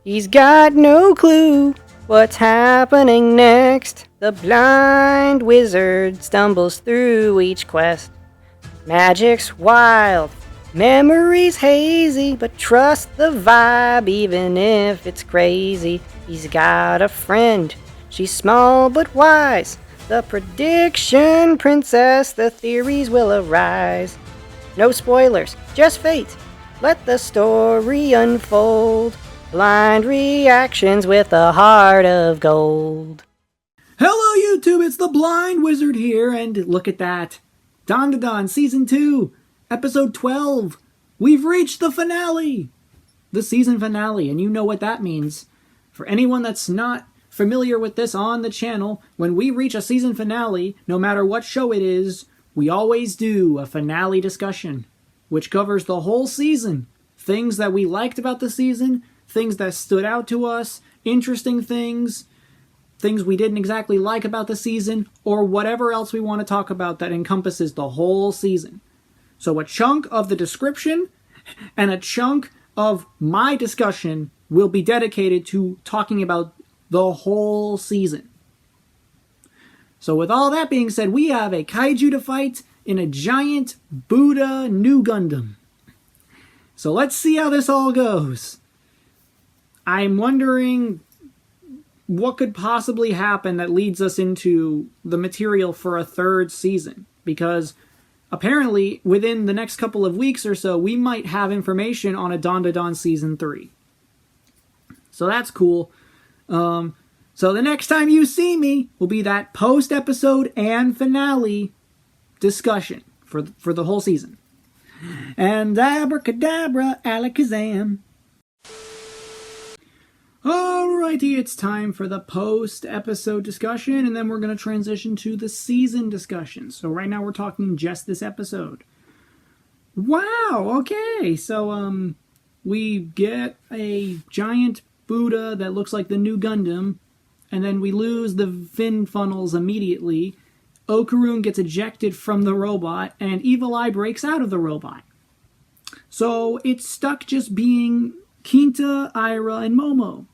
He's got no clue what's happening next. The blind wizard stumbles through each quest. Magic's wild, memories hazy, but trust the vibe even if it's crazy. He's got a friend, she's small but wise. The prediction princess, the theories will arise. No spoilers, just fate. Let the story unfold. Blind reactions with a heart of gold. Hello YouTube, it's the Blind Wizard here, and look at that. DanDaDan Season 2, Episode 12. We've reached the finale! The season finale, and you know what that means. For anyone that's not familiar with this on the channel, when we reach a season finale, no matter what show it is, we always do a finale discussion, which covers the whole season. Things that we liked about the season, things that stood out to us, interesting things, things we didn't exactly like about the season, or whatever else we want to talk about that encompasses the whole season. So a chunk of the description and a chunk of my discussion will be dedicated to talking about the whole season. So with all that being said, we have a kaiju to fight in a giant Buddha new Gundam. So let's see how this all goes. I'm wondering what could possibly happen that leads us into the material for a third season. Because apparently, within the next couple of weeks or so, we might have information on a DanDaDan Season 3. So that's cool. So the next time you see me will be that post-episode and finale discussion for the whole season. And abracadabra, alakazam. Alrighty, it's time for the post-episode discussion, and then we're going to transition to the season discussion. So right now we're talking just this episode. Wow, okay, so we get a giant Buddha that looks like the new Gundam, and then we lose the fin funnels immediately. Okarun gets ejected from the robot, and Evil Eye breaks out of the robot. So it's stuck just being Kinta, Aira, and Momo.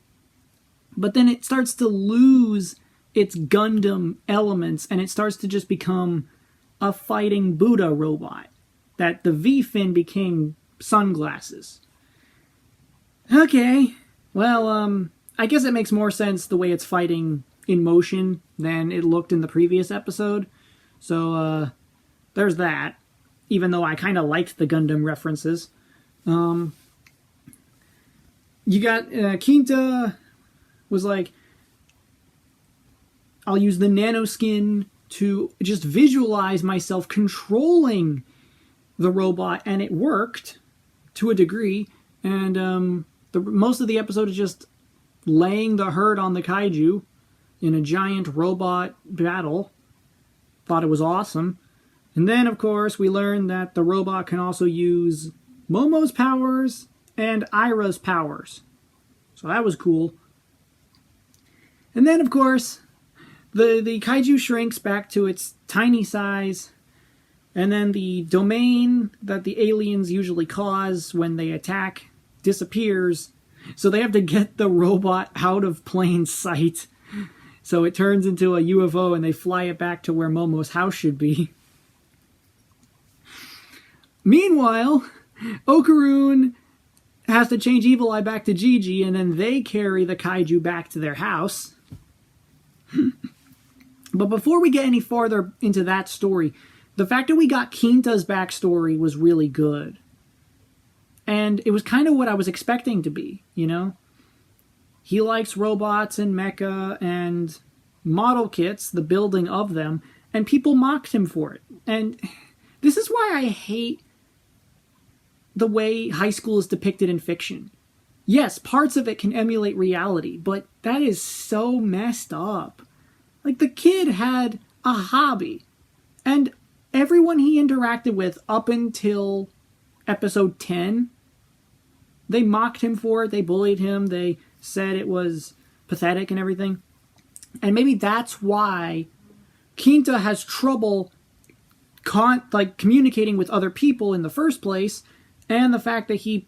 But then it starts to lose its Gundam elements, and it starts to just become a fighting Buddha robot. That the V-fin became sunglasses. Okay, well, I guess it makes more sense the way it's fighting in motion than it looked in the previous episode. So, there's that. Even though I kind of liked the Gundam references. You got, Kinta was like, I'll use the nano skin to just visualize myself controlling the robot, and it worked to a degree. And most of the episode is just laying the hurt on the kaiju in a giant robot battle. Thought it was awesome. And then, of course, we learned that the robot can also use Momo's powers and Aira's powers. So that was cool. And then, of course, the kaiju shrinks back to its tiny size. And then the domain that the aliens usually cause when they attack disappears. So they have to get the robot out of plain sight. So it turns into a UFO and they fly it back to where Momo's house should be. Meanwhile, Okarun has to change Evil Eye back to Gigi, and then they carry the kaiju back to their house. But before we get any farther into that story, the fact that we got Kinta's backstory was really good. And it was kind of what I was expecting to be, you know? He likes robots and mecha and model kits, the building of them, and people mocked him for it. And this is why I hate the way high school is depicted in fiction. Yes, parts of it can emulate reality, but that is so messed up. Like, the kid had a hobby, and everyone he interacted with up until episode 10, they mocked him for it, they bullied him, they said it was pathetic and everything. And maybe that's why Kinta has trouble communicating with other people in the first place, and the fact that he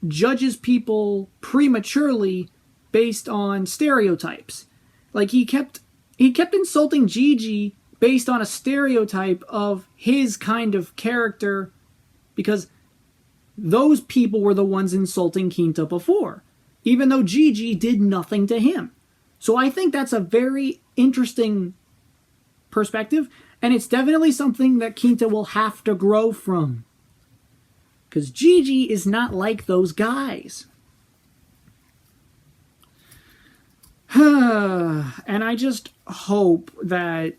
judges people prematurely based on stereotypes. Like he kept insulting Gigi based on a stereotype of his kind of character, because those people were the ones insulting Kinta before, even though Gigi did nothing to him. So I think that's a very interesting perspective, and it's definitely something that Kinta will have to grow from. Because Gigi is not like those guys. And I just hope that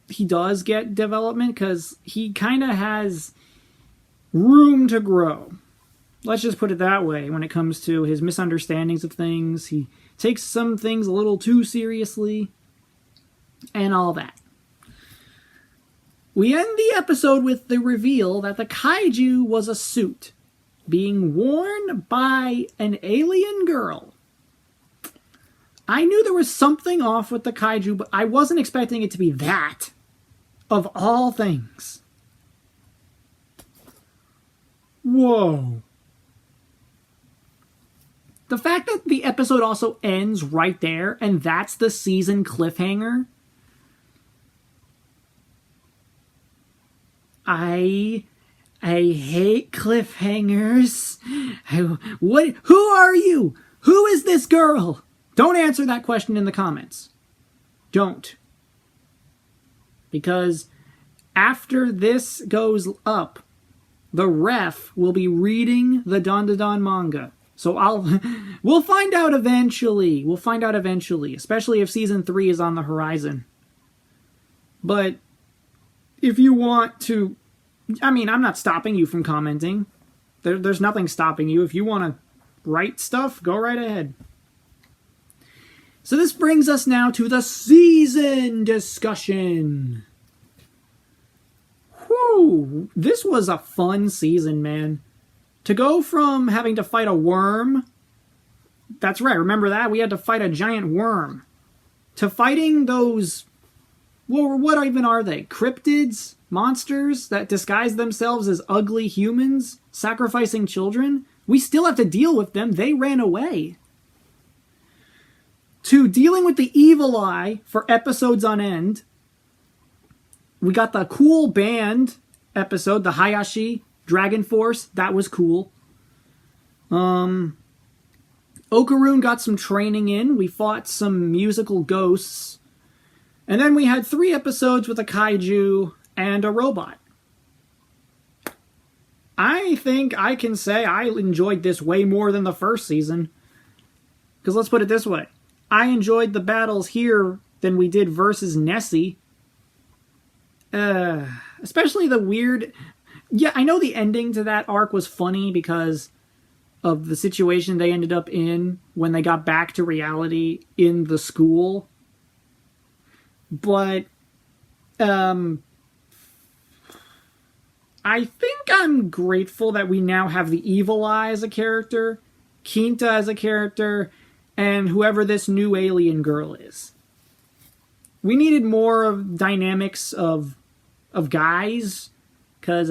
he does get development, because he kind of has room to grow. Let's just put it that way. When it comes to his misunderstandings of things, he takes some things a little too seriously, and all that. We end the episode with the reveal that the kaiju was a suit being worn by an alien girl. I knew there was something off with the kaiju, but I wasn't expecting it to be that, of all things. Whoa. The fact that the episode also ends right there, and that's the season cliffhanger. I hate cliffhangers. Who are you? Who is this girl? Don't answer that question in the comments. Don't. Because after this goes up, the ref will be reading the DanDaDan manga. So we'll find out eventually. We'll find out eventually, especially if season 3 is on the horizon. But if you want to, I mean, I'm not stopping you from commenting. There's nothing stopping you. If you want to write stuff, go right ahead. So this brings us now to the season discussion. Whew, this was a fun season, man. To go from having to fight a worm, that's right, remember that? We had to fight a giant worm. To fighting those, well, what even are they? Cryptids? Monsters that disguise themselves as ugly humans, sacrificing children? We still have to deal with them. They ran away. To dealing with the evil eye for episodes on end. We got the cool band episode, the Hayashi Dragon Force. That was cool. Okarun got some training in. We fought some musical ghosts. And then we had 3 episodes with a kaiju and a robot. I think I can say I enjoyed this way more than the first season. Because let's put it this way. I enjoyed the battles here than we did versus Nessie. Especially the weird... Yeah, I know the ending to that arc was funny because of the situation they ended up in when they got back to reality in the school. But, I think I'm grateful that we now have the Evil Eye as a character, Kinta as a character, and whoever this new alien girl is. We needed more of dynamics of guys, because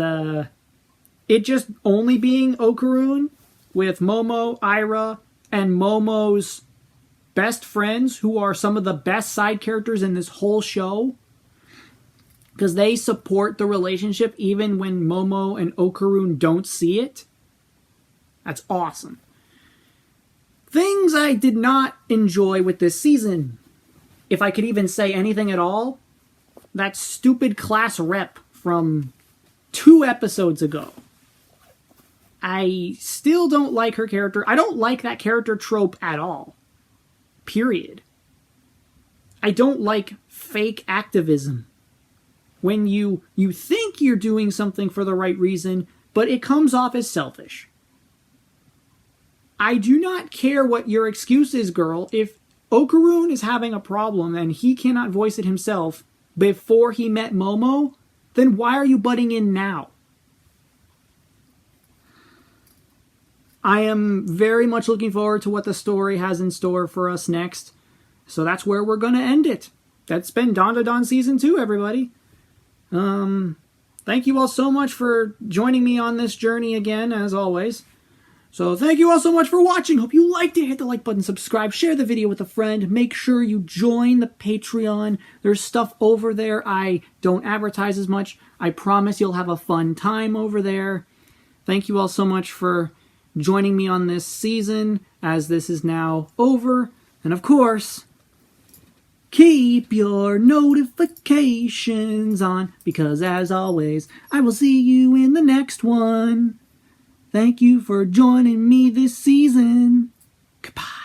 it just only being Okarun with Momo, Aira, and Momo's best friends, who are some of the best side characters in this whole show, because they support the relationship even when Momo and Okarun don't see it. That's awesome. Things I did not enjoy with this season, if I could even say anything at all, that stupid class rep from 2 episodes ago. I still don't like her character. I don't like that character trope at all. Period. I don't like fake activism. When you think you're doing something for the right reason, but it comes off as selfish. I do not care what your excuse is, girl. If Okarun is having a problem and he cannot voice it himself before he met Momo, then why are you butting in now? I am very much looking forward to what the story has in store for us next. So that's where we're going to end it. That's been DanDaDan Season 2, everybody. Thank you all so much for joining me on this journey again, as always. So thank you all so much for watching. Hope you liked it. Hit the like button, subscribe, share the video with a friend. Make sure you join the Patreon. There's stuff over there I don't advertise as much. I promise you'll have a fun time over there. Thank you all so much for joining me on this season, as this is now over. And of course, keep your notifications on, because as always, I will see you in the next one. Thank you for joining me this season. Goodbye.